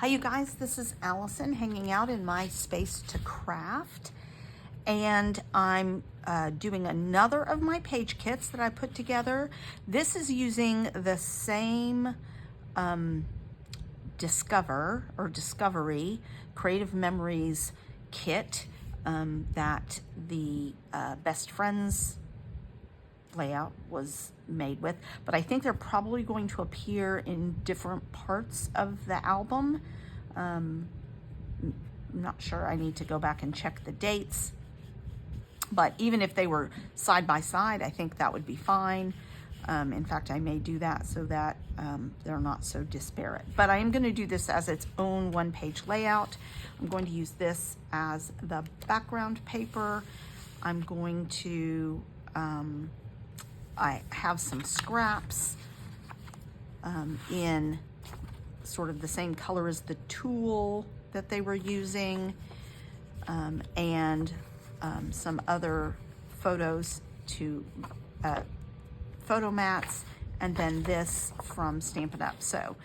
Hi you guys, this is Allison hanging out in my space to craft, and I'm doing another of my page kits that I put together. This is using the same Discovery Creative Memories kit that the Best Friends layout was made with, but I think they're probably going to appear in different parts of the album. I'm not sure, I need to go back and check the dates, but even if they were side by side, I think that would be fine. In fact, I may do that so that they're not so disparate, but I am going to do this as its own one-page layout. I'm going to use this as the background paper. I'm going to I have some scraps in sort of the same color as the tool that they were using, and some other photos to photo mats, and then this from Stampin' Up. So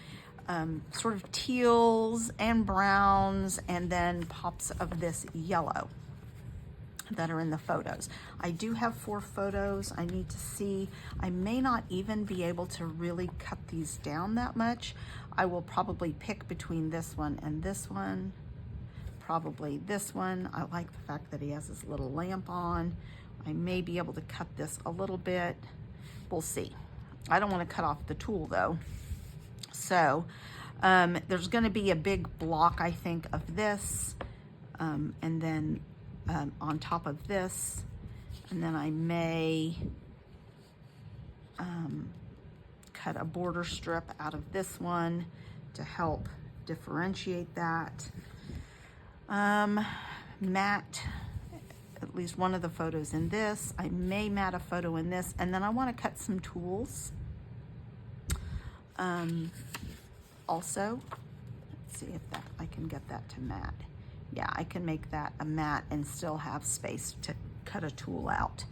sort of teals and browns, and then pops of this yellow that are in the photos. I do have 4 photos. I need to see, I may not even be able to really cut these down that much. I will probably pick between this one and this one, probably this one. I like the fact that he has this little lamp on. I may be able to cut this a little bit. We'll see. I don't want to cut off the tool though. So there's going to be a big block, I think, of this, and then on top of this, and then I may cut a border strip out of this one to help differentiate that. Matte at least one of the photos in this. I may matte a photo in this, and then I want to cut some tools. Also, let's see if that I can get that to matte. Yeah, I can make that a matte and still have space to cut a tool out,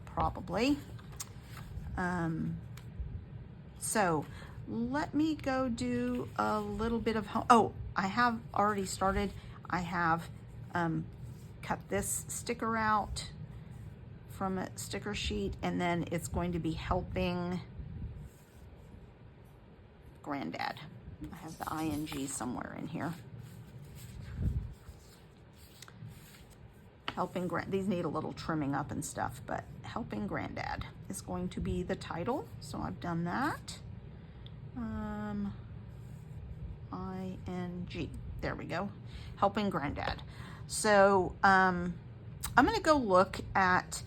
probably. So let me go do a little bit of home. Oh, I have already started. I have cut this sticker out from a sticker sheet, and then it's going to be helping Granddad. I have the ing somewhere in here. Helping these need a little trimming up and stuff, but Helping Granddad is going to be the title. So I've done that. ing, there we go. Helping Granddad. So I'm gonna go look at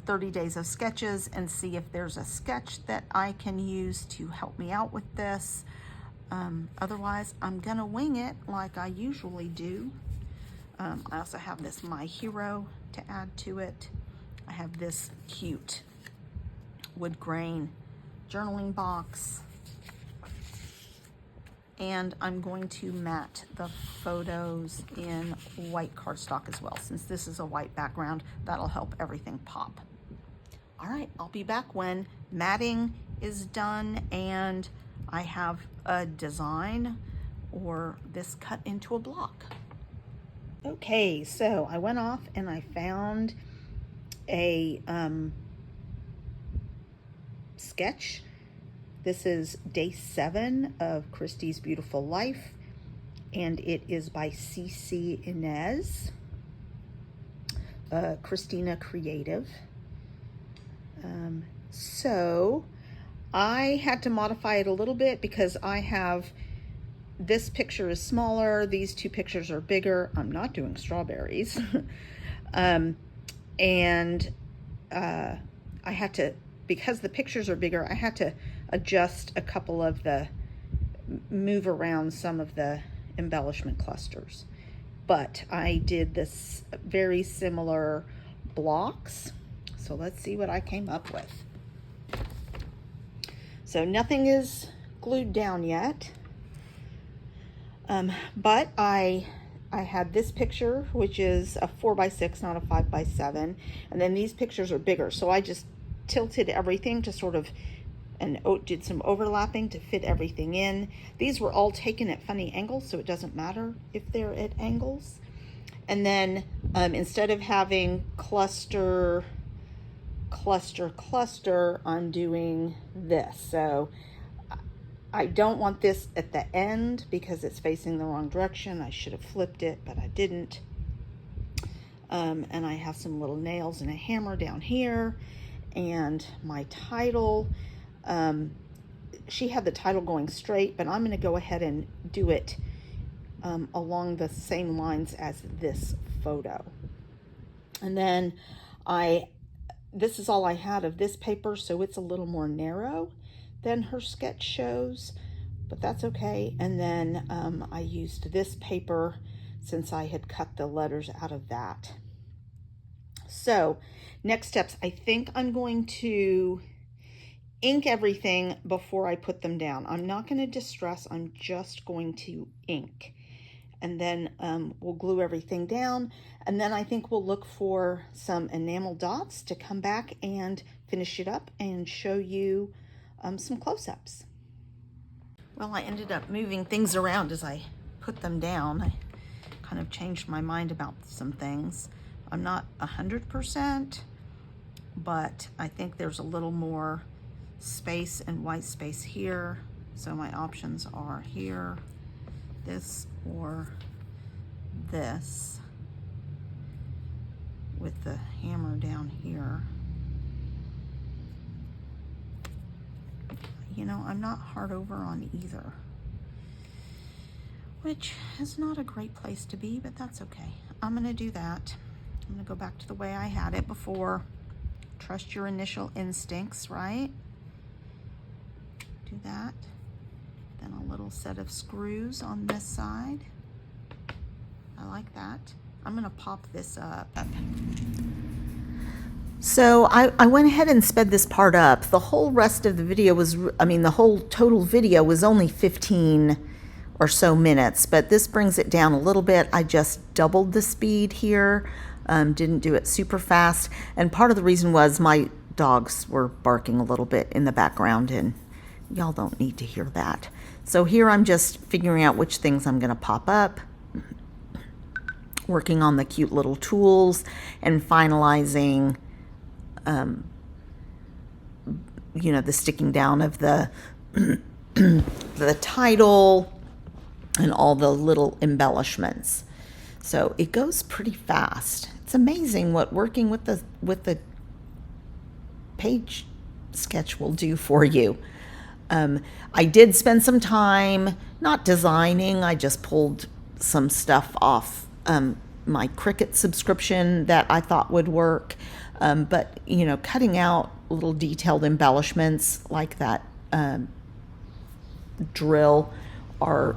30 Days of Sketches and see if there's a sketch that I can use to help me out with this. Otherwise, I'm gonna wing it like I usually do. I also have this My Hero to add to it. I have this cute wood grain journaling box. And I'm going to matte the photos in white cardstock as well. Since this is a white background, that'll help everything pop. All right, I'll be back when matting is done and I have a design or this cut into a block. Okay, so I went off and I found a sketch. This is day 7 of Christie's Beautiful Life, and it is by CC Inez, Christina Creative. So I had to modify it a little bit because I have, this picture is smaller, these 2 pictures are bigger. I'm not doing strawberries. I had to, because the pictures are bigger, I had to adjust a couple of move around some of the embellishment clusters. But I did this very similar blocks. So let's see what I came up with. So nothing is glued down yet. But I had this picture, which is a 4x6, not a 5x7. And then these pictures are bigger. So I just tilted everything to sort of and did some overlapping to fit everything in. These were all taken at funny angles, so it doesn't matter if they're at angles. And then instead of having cluster, I'm doing this. So I don't want this at the end because it's facing the wrong direction. I should have flipped it, but I didn't. And I have some little nails and a hammer down here. And my title, she had the title going straight, but I'm going to go ahead and do it along the same lines as this photo. And then this is all I had of this paper, so it's a little more narrow than her sketch shows, but that's okay. And then I used this paper since I had cut the letters out of that. So next steps, I think I'm going to ink everything before I put them down. I'm not going to distress, I'm just going to ink. And then we'll glue everything down. And then I think we'll look for some enamel dots to come back and finish it up and show you some close-ups. Well, I ended up moving things around as I put them down. I kind of changed my mind about some things. I'm not 100%, but I think there's a little more space and white space here. So my options are here, this, or this, with the hammer down here. You know, I'm not hard over on either, which is not a great place to be, but that's okay. I'm gonna do that. I'm gonna go back to the way I had it before. Trust your initial instincts, right? Do that. Then a little set of screws on this side. I like that. I'm gonna pop this up. So I went ahead and sped this part up. The whole rest of the video was, the whole total video was only 15 or so minutes, but this brings it down a little bit. I just doubled the speed here, didn't do it super fast. And part of the reason was my dogs were barking a little bit in the background, and y'all don't need to hear that. So here I'm just figuring out which things I'm gonna pop up, working on the cute little tools and finalizing the sticking down of the the title and all the little embellishments. So it goes pretty fast. It's amazing what working with the page sketch will do for you. I did spend some time not designing. I just pulled some stuff off my Cricut subscription that I thought would work. But, cutting out little detailed embellishments like that drill are,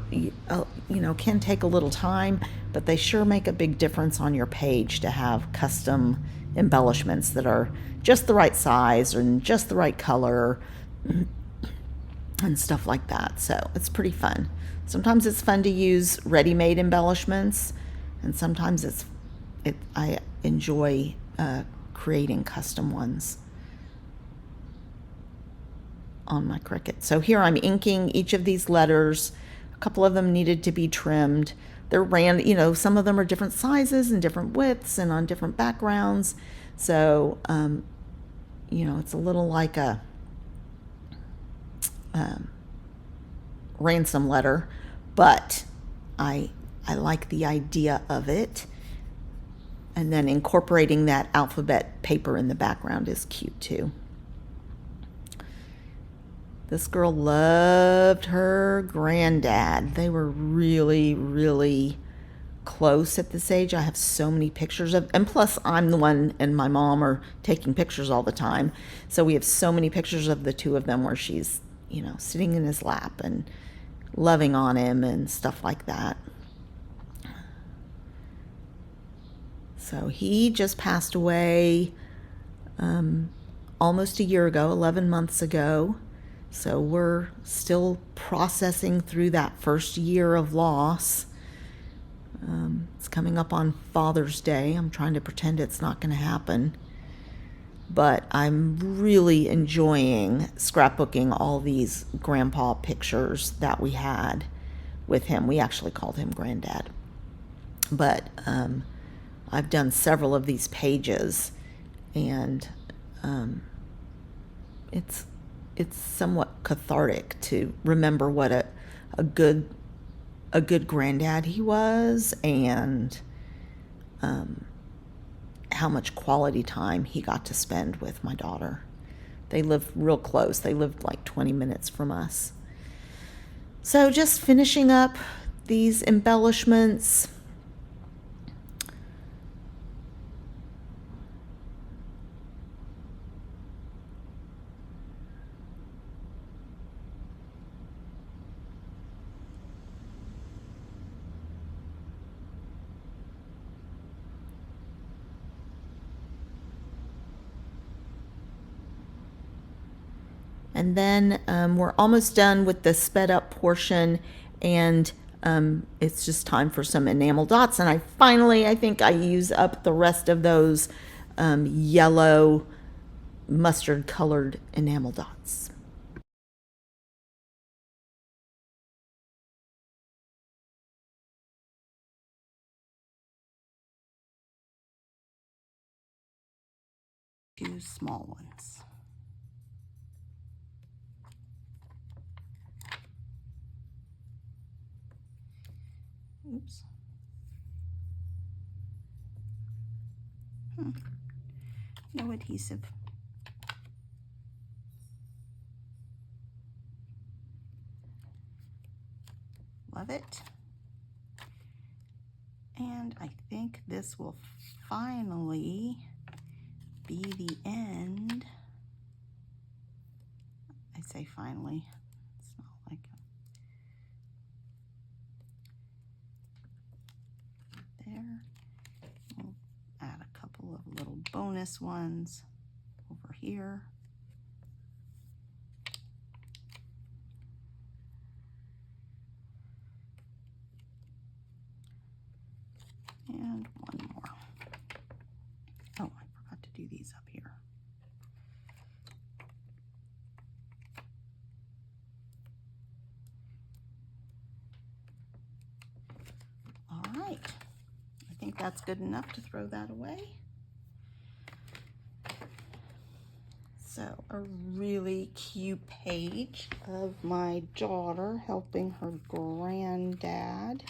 can take a little time, but they sure make a big difference on your page to have custom embellishments that are just the right size and just the right color and stuff like that. So it's pretty fun. Sometimes it's fun to use ready-made embellishments, and sometimes I enjoy creating custom ones on my Cricut. So here I'm inking each of these letters. A couple of them needed to be trimmed. They're some of them are different sizes and different widths and on different backgrounds. So, it's a little like a ransom letter, but I like the idea of it. And then incorporating that alphabet paper in the background is cute too. This girl loved her granddad. They were really, really close at this age. I have so many pictures and plus I'm the one and my mom are taking pictures all the time. So we have so many pictures of the two of them where she's, sitting in his lap and loving on him and stuff like that. So he just passed away almost a year ago, 11 months ago. So we're still processing through that first year of loss. It's coming up on Father's Day. I'm trying to pretend it's not going to happen. but I'm really enjoying scrapbooking all these grandpa pictures that we had with him. We actually called him Granddad. But I've done several of these pages, and it's somewhat cathartic to remember what a good granddad he was, and how much quality time he got to spend with my daughter. They live real close. They lived like 20 minutes from us. So just finishing up these embellishments. And then we're almost done with the sped up portion, and it's just time for some enamel dots. And I think I use up the rest of those yellow mustard colored enamel dots. Two small ones. Oops. No adhesive. Love it. And I think this will finally be the end. I say finally. It's not like there. We'll add a couple of little bonus ones over here. And one more. Oh, I forgot to do these up here. All right. I think that's good enough to throw that away. So a really cute page of my daughter helping her granddad.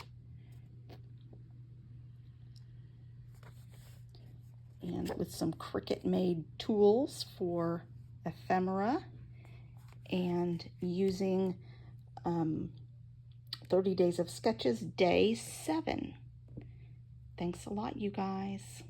And with some Cricut made tools for ephemera, and using 30 Days of Sketches, day 7. Thanks a lot, you guys.